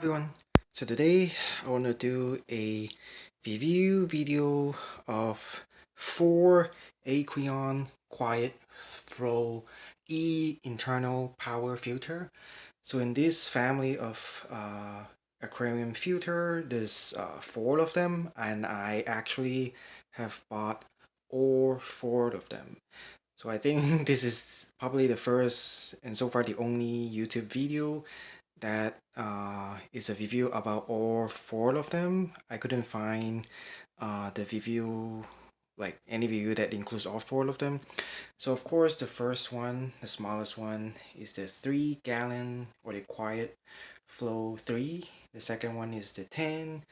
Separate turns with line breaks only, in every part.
Everyone, so today I want to do a review video of 4 Aqueon quiet flow internal power filter. So in this family of aquarium filter, there's 4 of them, and I actually have bought all 4 of them. So I think this is probably the first and so far the only YouTube video that is a review about all 4 of them. I couldn't find the review, like any review that includes all 4 of them. So of course the first one, the smallest one, is the 3 gallon or the quiet flow 3. The second one is the 10.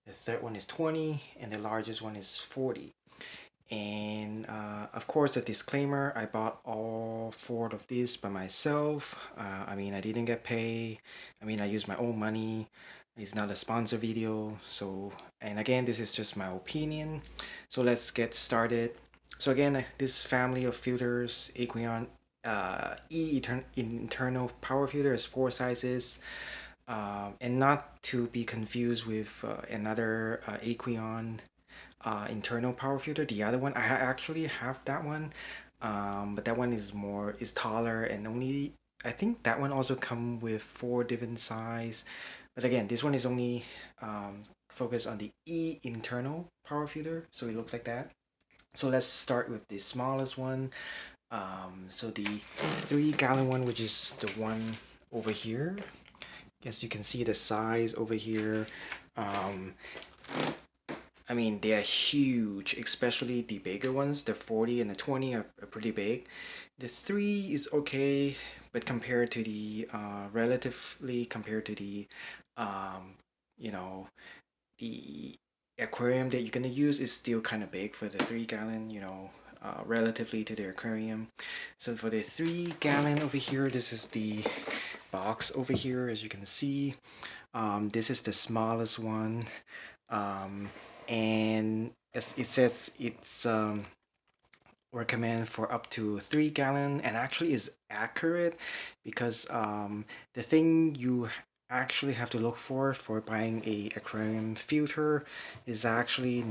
The third one is 20, and the largest one is 40. And of course, a disclaimer, I bought all 4 of these by myself. I didn't get paid. I used my own money. It's not a sponsor video. So, and again, this is just my opinion. So let's get started. So again, this family of filters, Aqueon internal power filter is 4 sizes. And not to be confused with another Aqueon internal power filter. The other one, I actually have that one, but that one is taller, and only I think that one also come with 4 different size. But again, this one is only focused on the internal power filter, so it looks like that. So let's start with the smallest one. So the 3 gallon one, which is the one over here. Guess you can see the size over here. Um, they are huge, especially the bigger ones. The 40 and the 20 are pretty big. The 3 is okay, but compared to the, relatively compared to the, um, you know, the aquarium that you're gonna use is still kind of big for the 3 gallon, relatively to the aquarium. So for the 3 gallon over here, this is the box over here, as you can see. This is the smallest one. Um, and as it says, it's recommend for up to 3 gallon, and actually is accurate, because the thing you actually have to look for buying a aquarium filter is actually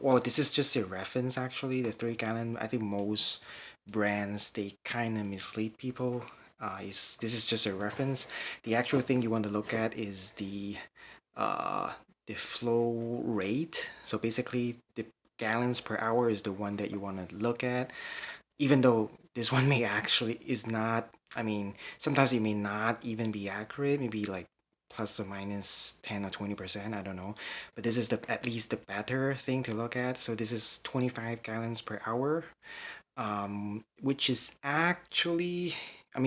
well, this is just a reference. Actually, the 3 gallon, I think most brands, they kind of mislead people. This is just a reference. The actual thing you want to look at is uh the flow rate. So basically, the gallons per hour is the one that you want to look at, even though this one may actually is not. Sometimes it may not even be accurate, maybe like plus or minus 10 or 20%, I don't know, but this is the at least the better thing to look at. So this is 25 gallons per hour, which is actually,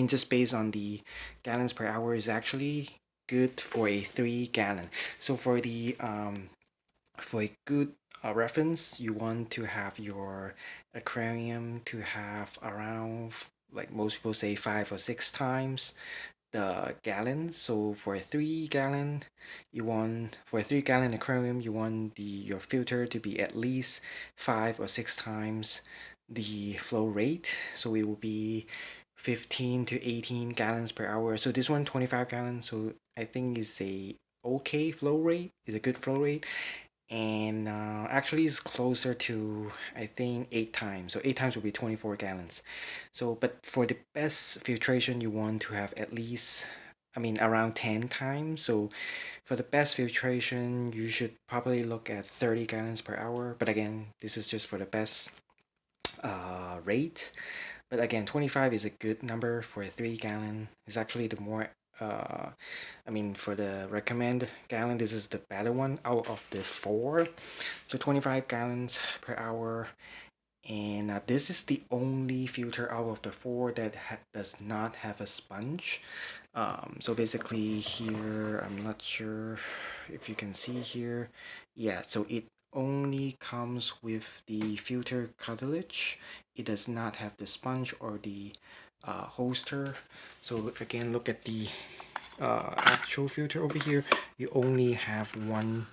just based on the gallons per hour, is actually good for a 3 gallon. So for a good reference, you want to have your aquarium to have around, like most people say, 5 or 6 times the gallon. So for a 3 gallon, for a 3 gallon aquarium, you want your filter to be at least 5 or 6 times the flow rate. So it will be 15 to 18 gallons per hour. So this one, 25 gallons. So I think is a okay flow rate, is a good flow rate. And actually it's closer to, I think, 8 times. So 8 times will be 24 gallons. So but for the best filtration, you want to have at least, around 10 times. So for the best filtration, you should probably look at 30 gallons per hour. But again, this is just for the best rate. But again, 25 is a good number for a 3 gallon. It's actually the more for the recommend gallon, this is the better one out of the 4. So 25 gallons per hour. And this is the only filter out of the 4 that does not have a sponge. So basically here, I'm not sure if you can see here. Yeah, so it only comes with the filter cartilage. It does not have the sponge or the holster. So again, look at the actual filter over here. You only have one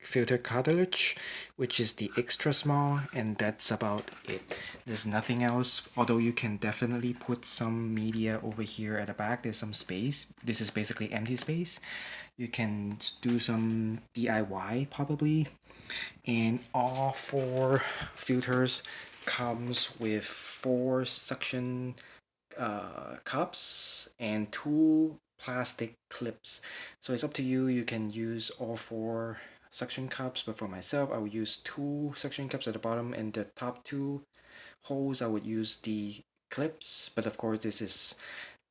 filter cartridge, which is the extra small, and that's about it. There's nothing else, although you can definitely put some media over here at the back. There's some space. This is basically empty space. You can do some DIY probably, and all four filters comes with 4 suction cups and 2 plastic clips. So it's up to you. You can use all 4 suction cups, but for myself, I would use 2 suction cups at the bottom, and the top 2 holes I would use the clips. But of course, this is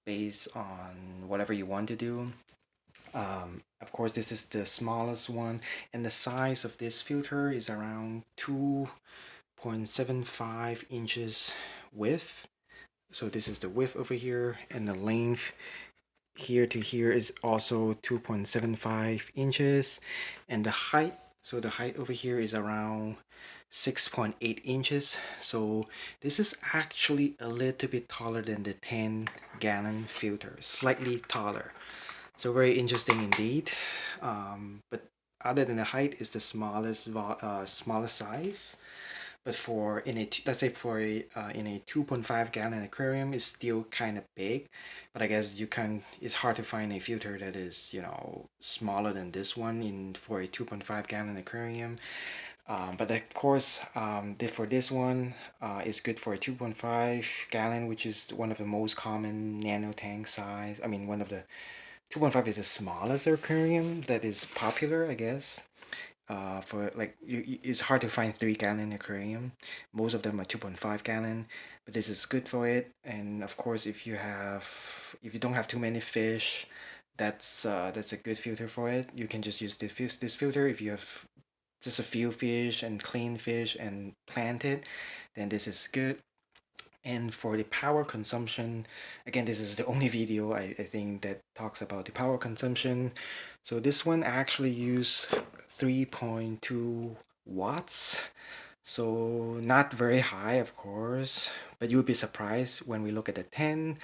based on whatever you want to do. Of course, this is the smallest one, and the size of this filter is around 2.75 inches width. So this is the width over here, and the length here to here is also 2.75 inches, and the height, so the height over here is around 6.8 inches. So this is actually a little bit taller than the 10-gallon filter, slightly taller. So very interesting indeed. But other than the height, is the smallest size. But for in a let's say for in a 2.5-gallon aquarium is still kind of big, but I guess you can. It's hard to find a filter that is smaller than this one in for a 2.5-gallon aquarium. But of course, for this one, it's good for a 2.5-gallon, which is one of the most common nano tank size. I mean, one of the 2.5 is the smallest aquarium that is popular, I guess. For like it's hard to find 3-gallon aquarium. Most of them are 2.5-gallon, but this is good for it. And of course, if you don't have too many fish, that's a good filter for it. You can just use this filter if you have just a few fish and clean fish and plant it, then this is good. And for the power consumption, again, this is the only video I think that talks about the power consumption. So this one actually use 3.2 watts. So not very high, of course, but you'll be surprised when we look at the 10.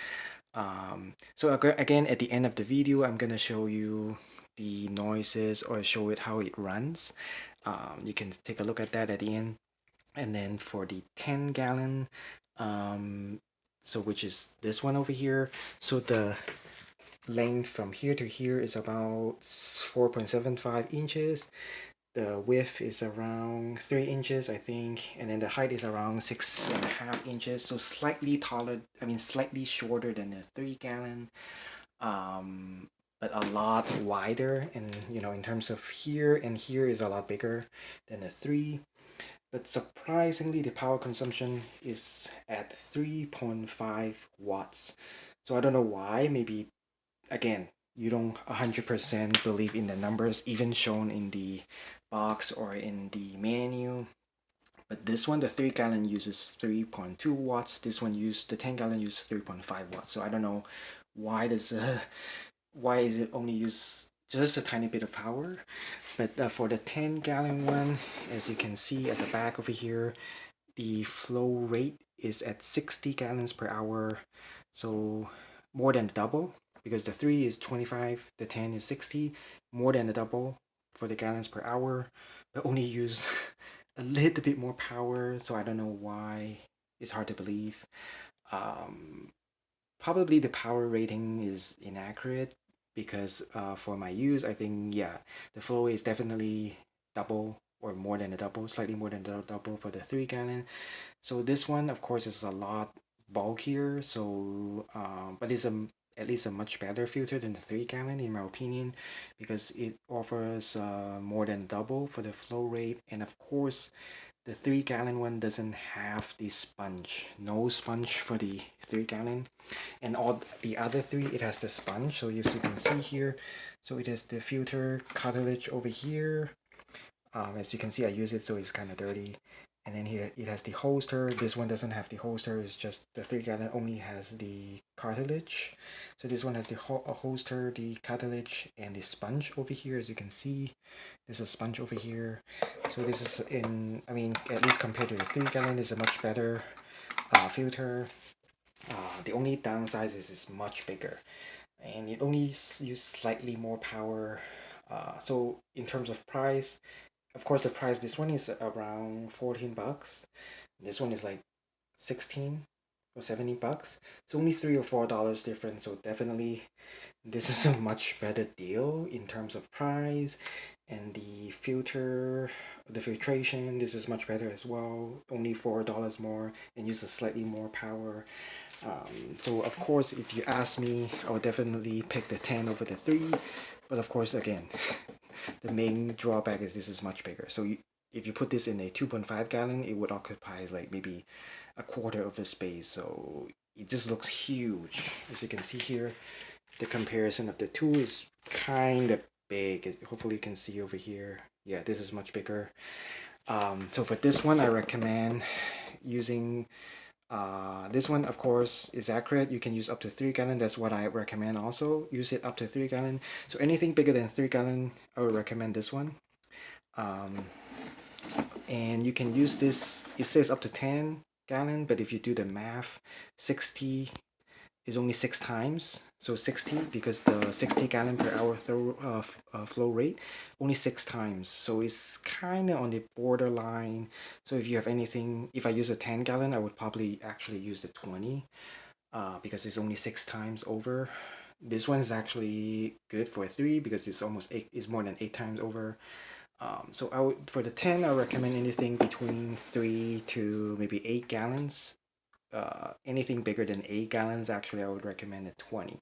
So again, at the end of the video, I'm gonna show you the noises or show it how it runs. You can take a look at that at the end. And then for the 10-gallon, so which is this one over here, so the length from here to here is about 4.75 inches. The width is around 3 inches, I think, and then the height is around 6.5 inches, so slightly taller, I mean slightly shorter than the 3-gallon, but a lot wider, and in terms of here and here is a lot bigger than the 3. But surprisingly, the power consumption is at 3.5 watts. So I don't know why. Maybe, again, you don't 100% believe in the numbers even shown in the box or in the menu. But this one, the 3-gallon uses 3.2 watts. This one the 10-gallon uses 3.5 watts. So I don't know why why is it only use just a tiny bit of power. But for the 10-gallon one, as you can see at the back over here, the flow rate is at 60 gallons per hour. So more than double, because the 3 is 25, the 10 is 60, more than the double for the gallons per hour, but only use a little bit more power. So I don't know why. It's hard to believe. Probably the power rating is inaccurate, because for my use, I think, yeah, the flow is definitely double or more than a double, slightly more than the double for the 3-gallon. So this one, of course, is a lot bulkier. So, but it's at least a much better filter than the 3-gallon, in my opinion, because it offers more than double for the flow rate. And of course, the 3-gallon one doesn't have the sponge. No sponge for the 3-gallon. And all the other 3, it has the sponge. So as you can see here, so it has the filter cartridge over here. As you can see, I use it, so it's kind of dirty. And then here it has the holster. This one doesn't have the holster. It's just the 3-gallon only has the cartridge. So this one has the holster, the cartridge, and the sponge over here. As you can see, there's a sponge over here. So this is I mean, at least compared to the 3-gallon, is a much better filter. The only downside is it's much bigger, and it only uses slightly more power. So in terms of price, Of course, the price, this one is around 14 bucks. This one is like 16 or 70 bucks. It's only $3 or $4 difference. So definitely this is a much better deal in terms of price, and the filtration, this is much better as well. Only $4 more and uses slightly more power. So of course, if you ask me, I would definitely pick the 10 over the 3. But of course, again, the main drawback is this is much bigger. So if you put this in a 2.5 gallon, it would occupy like maybe a quarter of the space. So it just looks huge. As you can see here, the comparison of the two is kind of big. Hopefully you can see over here. Yeah, this is much bigger. So for this one, I recommend using this one. Of course, is accurate. You can use up to 3 gallon. That's what I recommend also. Use it up to 3 gallon. So anything bigger than 3 gallon, I would recommend this one. And you can use this, it says up to 10 gallon, but if you do the math, 60 is only 6 times. So 60, because the 60 gallon per hour flow rate, only 6 times. So it's kind of on the borderline. So if you have anything, if I use a 10 gallon, I would probably actually use the 20 because it's only 6 times over. This one is actually good for 3 because it's almost 8, is more than 8 times over. So I would, for the 10, I recommend anything between 3 to maybe 8 gallons. Anything bigger than 8 gallons, actually, I would recommend a 20.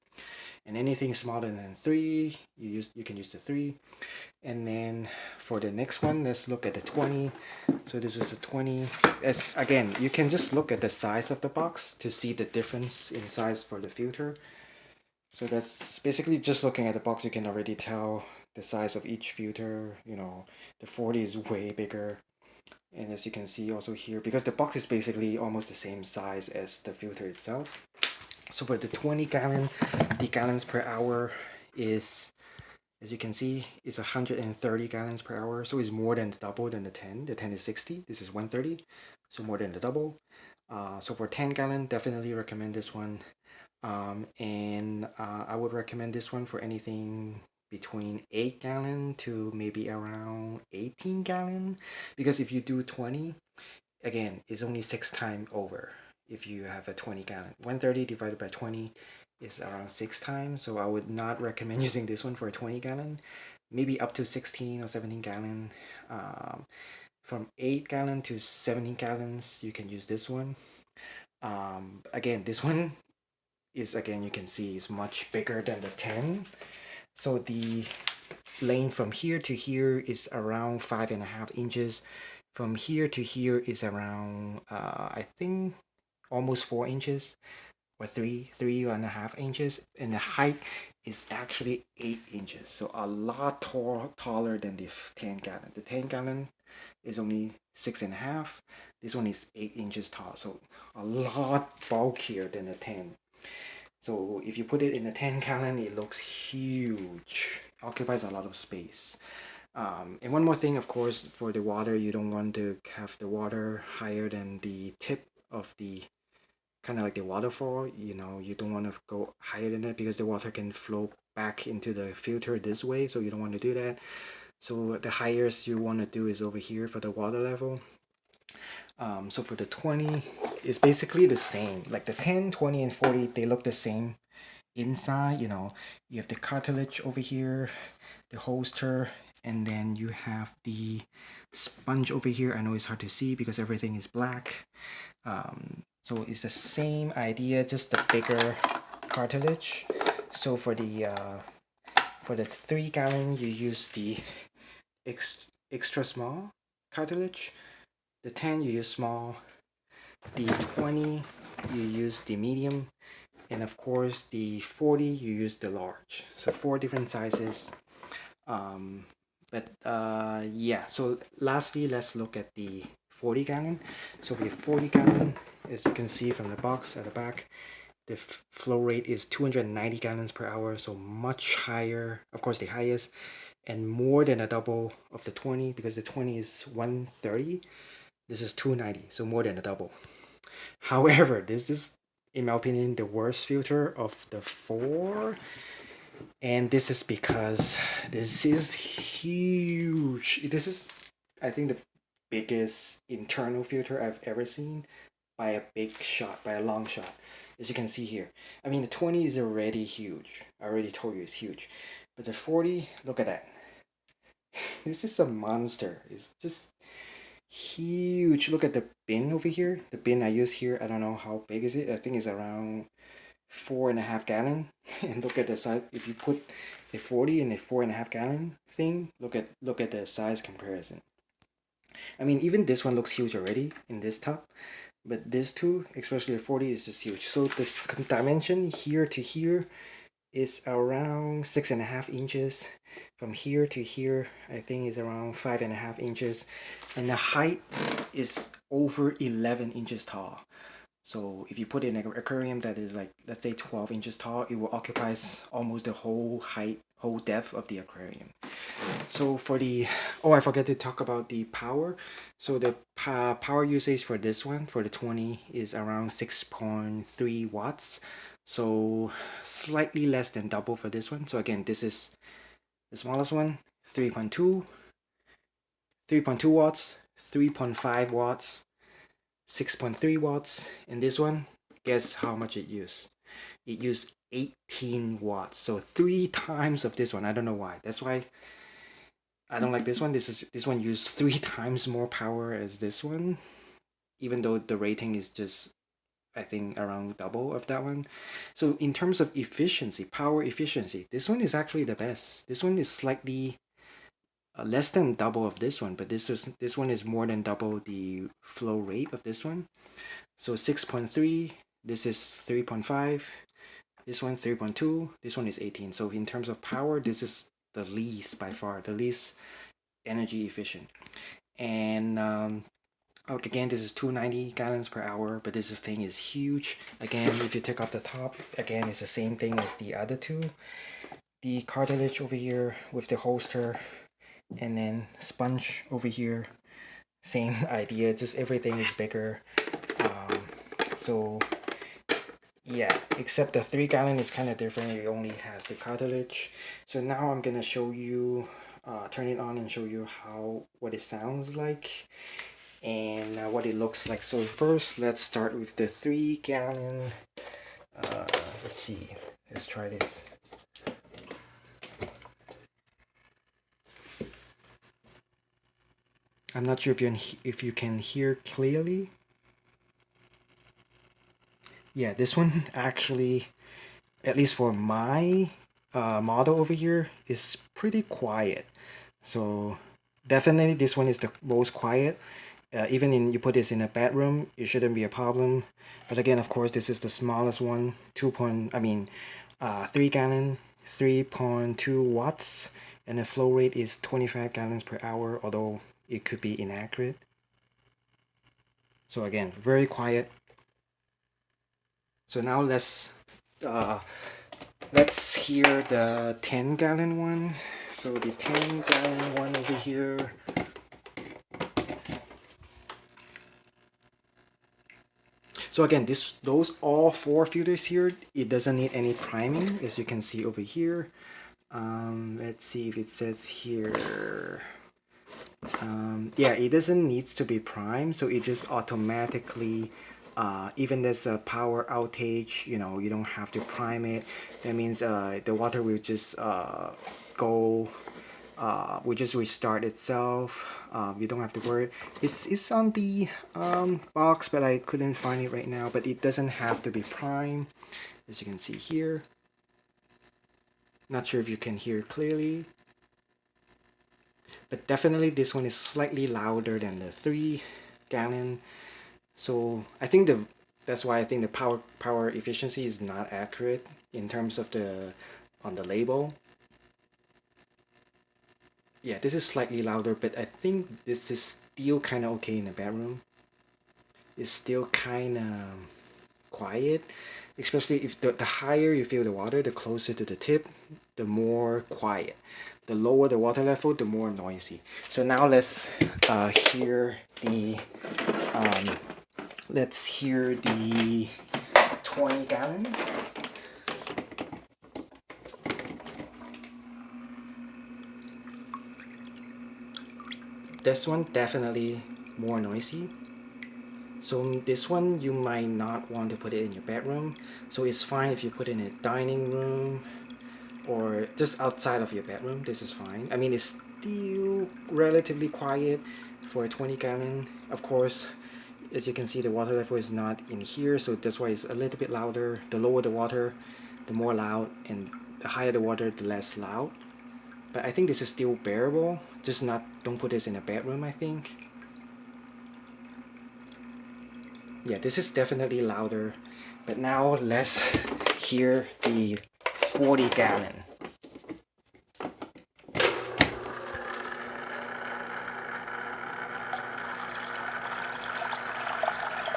And anything smaller than 3, you can use the 3. And then for the next one, let's look at the 20. So this is a 20. As again, you can just look at the size of the box to see the difference in size for the filter. So that's basically just looking at the box, you can already tell the size of each filter. You know, the 40 is way bigger. And as you can see also here, because the box is basically almost the same size as the filter itself. So for the 20 gallon, the gallons per hour is, as you can see, is 130 gallons per hour. So it's more than double than the 10. The 10 is 60, this is 130, so more than the double. So for 10 gallon, definitely recommend this one. I would recommend this one for anything between 8 gallon to maybe around 18 gallon, because if you do 20, again, it's only 6 times over. If you have a 20 gallon, 130 divided by 20 is around 6 times. So I would not recommend using this one for a 20 gallon. Maybe up to 16 or 17 gallon. From 8 gallon to 17 gallons, you can use this one. Again, this one is, again, you can see is much bigger than the 10. So the length from here to here is around 5.5 inches. From here to here is around I think almost 4 inches, or 3.5 inches, and the height is actually 8 inches. So a lot taller than the 10 gallon. The 10 gallon is only 6.5. This one is 8 inches tall, so a lot bulkier than the 10. So if you put it in a 10 gallon, it looks huge. Occupies a lot of space. And one more thing, of course, for the water, you don't want to have the water higher than the tip of the, kind of like the waterfall. You know, you don't want to go higher than that because the water can flow back into the filter this way. So you don't want to do that. So the highest you want to do is over here for the water level. So for the 20, it's basically the same. Like the 10, 20, and 40, they look the same inside. You know, you have the cartilage over here, the holster, and then you have the sponge over here. I know it's hard to see because everything is black. So it's the same idea, just the bigger cartilage. So for the 3 gallon, you use the extra small cartilage. The 10 you use small. The 20 you use the medium, and of course the 40 you use the large. So 4 different sizes. Yeah, so lastly, let's look at the 40 gallon. So for the 40 gallon, as you can see from the box at the back, the flow rate is 290 gallons per hour, so much higher, of course the highest, and more than a double of the 20, because the 20 is 130. This is 290, so more than a double. However, this is, in my opinion, the worst filter of the 4. And this is because this is huge. This is I think the biggest internal filter I've ever seen by a big shot, by a long shot, as you can see here. I mean, the 20 is already huge. I already told you it's huge. But the 40, look at that. This is a monster. It's just huge. Look at the bin over here. The bin I use here, I don't know how big is it. I think it's around 4.5 gallon. And look at the size. If you put a 40 and a 4.5 gallon thing, look at the size comparison. I mean, even this one looks huge already in this top, but this two, especially the 40, is just huge. So this dimension here to here is around 6.5 inches. From here to here, I think is around 5.5 inches, and the height is over 11 inches tall. So if you put it in an aquarium that is like, let's say 12 inches tall, it will occupy almost the whole height, whole depth of the aquarium. So for the, oh, I forgot to talk about the power. So the power usage for this one, for the 20, is around 6.3 watts. So slightly less than double for this one. So again, this is the smallest one, 3.2 watts, 3.5 watts, 6.3 watts, and this one, guess how much it used? It used 18 watts, so 3 times of this one. I don't know why. That's why I don't like this one. This one used 3 times more power as this one, even though the rating is just, I think, around double of that one. So in terms of efficiency, power efficiency, this one is actually the best. This one is slightly less than double of this one, but this one is more than double the flow rate of this one. So 6.3, this is 3.5, this one 3.2, this one is 18. So in terms of power, this is the least, by far the least energy efficient. And again, this is 290 gallons per hour, but this thing is huge. Again, if you take off the top, again, it's the same thing as the other two. The cartilage over here with the holster, and then sponge over here, same idea, just everything is bigger. So yeah, except the 3 gallon is kind of different. It only has the cartilage. So now I'm gonna show you, turn it on and show you what it sounds like and what it looks like. So first, let's start with the 3 gallon. Let's see, let's try this. I'm not sure if you can hear clearly. Yeah, this one actually, at least for my model over here, is pretty quiet. So definitely this one is the most quiet. Even you put this in a bedroom, it shouldn't be a problem. But again, of course, this is the smallest one, 3 gallon, 3.2 watts, and the flow rate is 25 gallons per hour, although it could be inaccurate. So again, very quiet. So now let's hear the 10-gallon one. So the 10-gallon one over here. So again, those all 4 filters here, it doesn't need any priming, as you can see over here. Let's see if it says here. Yeah, it doesn't need to be primed, so it just automatically, even there's a power outage, you don't have to prime it. That means the water will just go, will just restart itself. You don't have to worry. It's on the box, but I couldn't find it right now. But it doesn't have to be primed, as you can see here. Not sure if you can hear clearly, but definitely this one is slightly louder than the 3-gallon. So I think that's why I think the power efficiency is not accurate in terms of on the label. Yeah, this is slightly louder, but I think this is still kind of okay in the bedroom. It's still kind of quiet, especially if the higher you feel the water, the closer to the tip, the more quiet. The lower the water level, the more noisy. So now let's hear the 20-gallon. this one definitely more noisy. So this one you might not want to put it in your bedroom. So it's fine if you put it in a dining room or just outside of your bedroom. This is fine. I mean, it's still relatively quiet for a 20 gallon. Of course, as you can see, the water level is not in here, so that's why it's a little bit louder. The lower the water, the more loud, and the higher the water, the less loud. But I think this is still bearable. Just not, don't put this in a bedroom, I think. Yeah, this is definitely louder. But now let's hear the 40 gallon.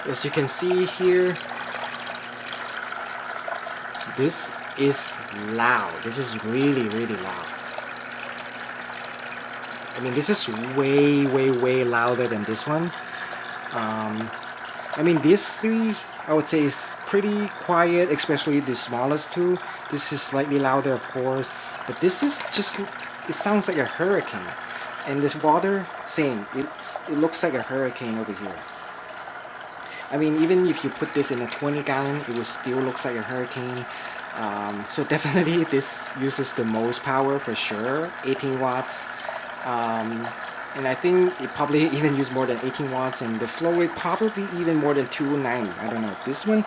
As you can see here, this is loud. This is really, really loud. I mean, this is way, way, way louder than this one. I mean, these three, I would say, is pretty quiet, especially the smallest two. This is slightly louder, of course, but this is just, it sounds like a hurricane. And this water, same, it looks like a hurricane over here. I mean, even if you put this in a 20 gallon, it will still looks like a hurricane. So definitely this uses the most power for sure, 18 watts. And I think it probably even used more than 18 watts, and the flow rate probably even more than 290. I don't know. This one,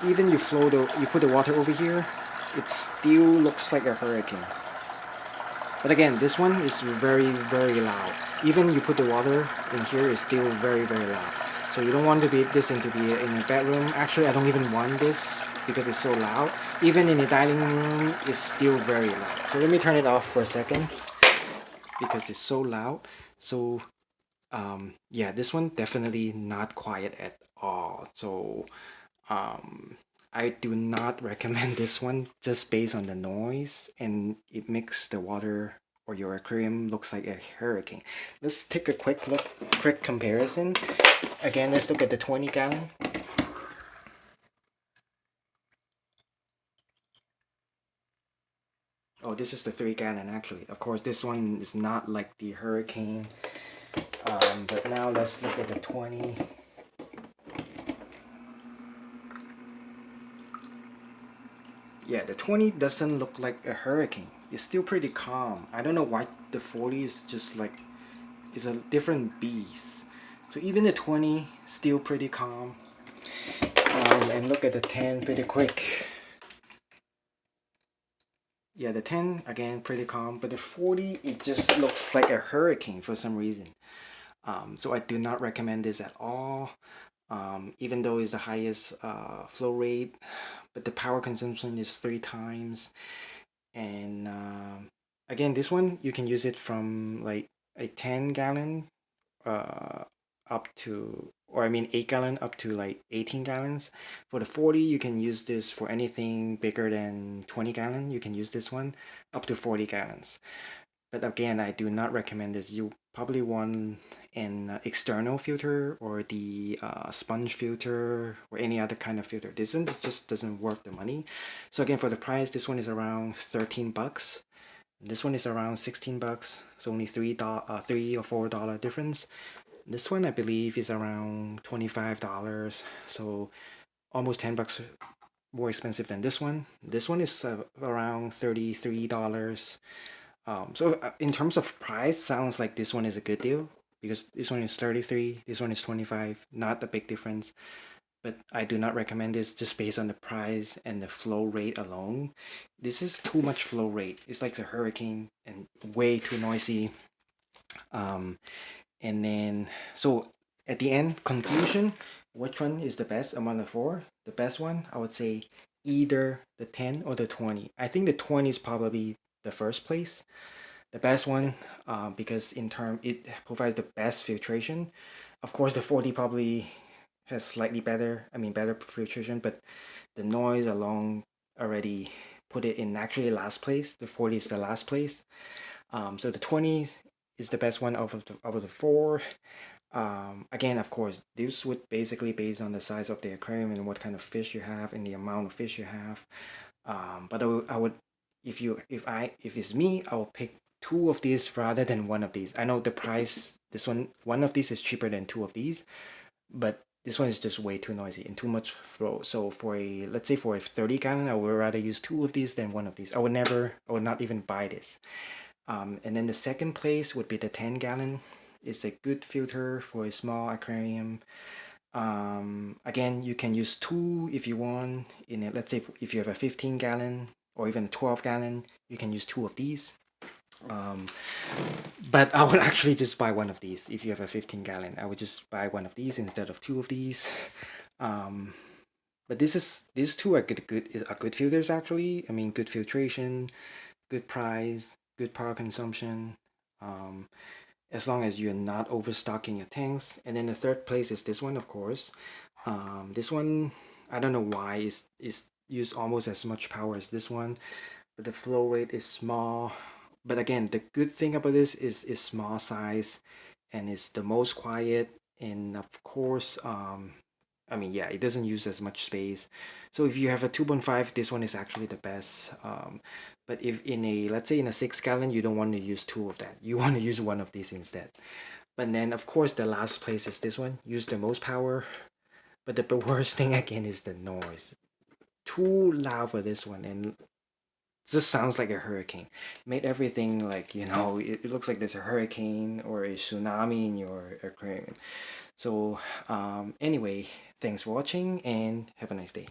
even you put the water over here, it still looks like a hurricane. But again, this one is very, very loud. Even you put the water in here, it's still very, very loud. So you don't want to be this into the in your bedroom. Actually, I don't even want this because it's so loud. Even in the dining room, it's still very loud. So let me turn it off for a second because it's so loud. So yeah, this one definitely not quiet at all. So I do not recommend this one just based on the noise, and it makes the water or your aquarium looks like a hurricane. Let's take a quick comparison. Again, let's look at the 20 gallon. Oh, this is the 3 gallon actually. Of course, this one is not like the hurricane. But now let's look at the 20. Yeah, the 20 doesn't look like a hurricane. It's still pretty calm. I don't know why the 40 is just like, it's a different beast. So even the 20 still pretty calm. And look at the 10 pretty quick. Yeah, the 10 again pretty calm, but the 40 it just looks like a hurricane for some reason. So I do not recommend this at all. Even though it's the highest flow rate, but the power consumption is 3 times. And again, this one you can use it from like a 10 gallon up to, or I mean 8 gallon up to like 18 gallons. For the 40, you can use this for anything bigger than 20 gallon. You can use this one up to 40 gallons. But again, I do not recommend this. You probably want an external filter or the sponge filter or any other kind of filter. This one just doesn't worth the money. So again, for the price, this one is around 13 bucks. This one is around 16 bucks. So only $3 or $4 difference. This one I believe is around $25. So almost 10 bucks more expensive than this one. This one is around $33. So in terms of price, sounds like this one is a good deal because this one is 33, this one is 25, not a big difference. But I do not recommend this just based on the price and the flow rate alone. This is too much flow rate. It's like a hurricane and way too noisy. And then, so at the end, conclusion, which one is the best among the four? The best one, I would say either the 10 or the 20. I think the 20 is probably the first place. The best one because in term it provides the best filtration. Of course, the 40 probably has slightly better, I mean better filtration, but the noise alone already put it in actually last place. The 40 is the last place. So the 20 is the best one out of the four. Again, of course, this would basically based on the size of the aquarium and what kind of fish you have and the amount of fish you have. But I would if it's me, I will pick two of these rather than one of these. I know the This one of these is cheaper than two of these, but this one is just way too noisy and too much throw. So for a, let's say for a 30 gallon, I would rather use two of these than one of these. I would not even buy this. And then the second place would be the 10 gallon. It's a good filter for a small aquarium. Again, you can use two if you want. In it, let's say if you have a 15 gallon or even a 12 gallon, you can use two of these. Um, but I would actually just buy one of these. If you have a 15 gallon, I would just buy one of these instead of two of these. Um, but these two are good filters actually. I mean, good filtration, good price, good power consumption. Um, as long as you're not overstocking your tanks. And then the third place is this one, of course. This one, I don't know why is use almost as much power as this one, but the flow rate is small. But again, the good thing about this is small size, and it's the most quiet. And of course, I mean, yeah, it doesn't use as much space. So if you have a 2.5, this one is actually the best. But if in a, let's say in a 6 gallon, you don't want to use two of that. You want to use one of these instead. But then, of course, the last place is this one. Use the most power. But the worst thing again is the noise. Too loud for this one, and it just sounds like a hurricane. Made everything like, it looks like there's a hurricane or a tsunami in your aquarium. So, anyway, thanks for watching and have a nice day.